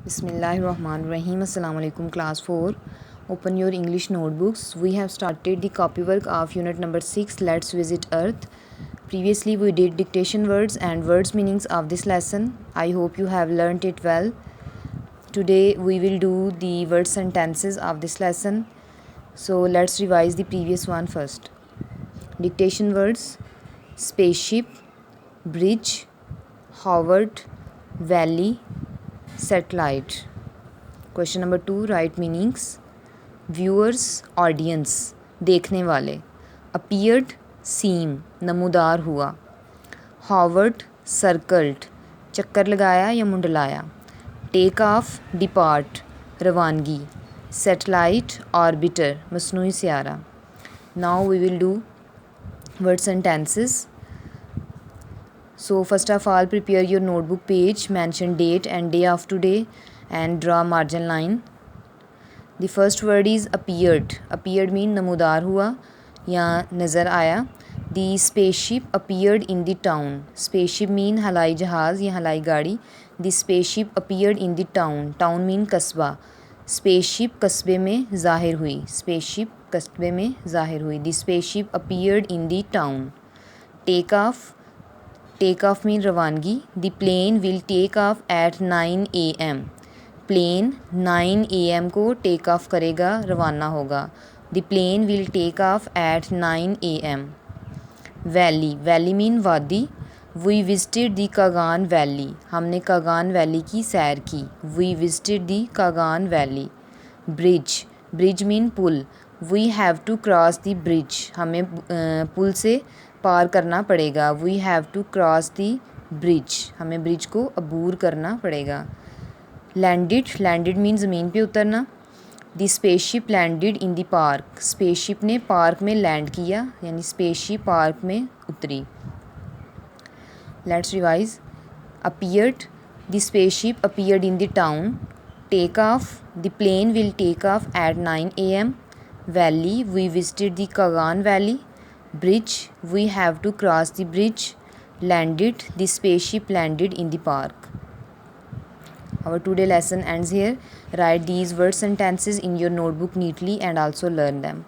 Bismillahirrahmanirrahim. Assalamu alaikum class 4. Open your English notebooks. We have started the copywork of unit number 6. Let's visit Earth. Previously we did dictation words and words meanings of this lesson. I hope you have learnt it well. Today we will do the word sentences of this lesson. So let's revise the previous one first. Dictation words: spaceship, bridge, Howard, valley, satellite. Question number 2, write meanings. Viewers, audience, देखने वाले. Appeared, seem, नमूदार हुआ. Hovered, circled, चक्कर लगाया या मुंडलाया. Take off, depart, रवानगी. Satellite, orbiter, मसनूई सियारा. Now we will do word sentences. So first of all, prepare your notebook page, mention date and day of today and draw margin line. The first word is appeared. Appeared mean नमूदार हुआ या नज़र आया. The spaceship appeared in the town. Spaceship mean हवाई जहाज़ या हवाई गाड़ी. The spaceship appeared in the town. Town mean कस्बा. Spaceship कस्बे में ज़ाहिर हुई. Spaceship कस्बे में ज़ाहिर हुई. The spaceship appeared in the town. Take off. Take off mean रवानगी. The plane will take off at 9 AM. Plane 9 AM को टेक ऑफ करेगा, रवाना होगा. The plane will take off at 9 AM. Valley. Valley mean वादी. We visited the Kaghan valley. हमने Kaghan valley की सैर की. We visited the Kaghan valley. Bridge. Bridge mean पुल. We have to cross the bridge. हमें पुल से पार करना पड़ेगा. We have to cross the bridge. हमें ब्रिज को अबूर करना पड़ेगा. लैंडेड. लैंडेड मीन ज़मीन पे उतरना. The spaceship landed in the park. Spaceship ने पार्क में लैंड किया यानी स्पेसशिप पार्क में उतरी. Let's revise. Appeared. The spaceship appeared in the town. Take off. The plane will take off at 9 AM. Valley. We visited the Kaghan valley. Bridge, we have to cross the bridge. Landed, the spaceship landed in the park. Our today lesson ends here. Write these word sentences in your notebook neatly and also learn them.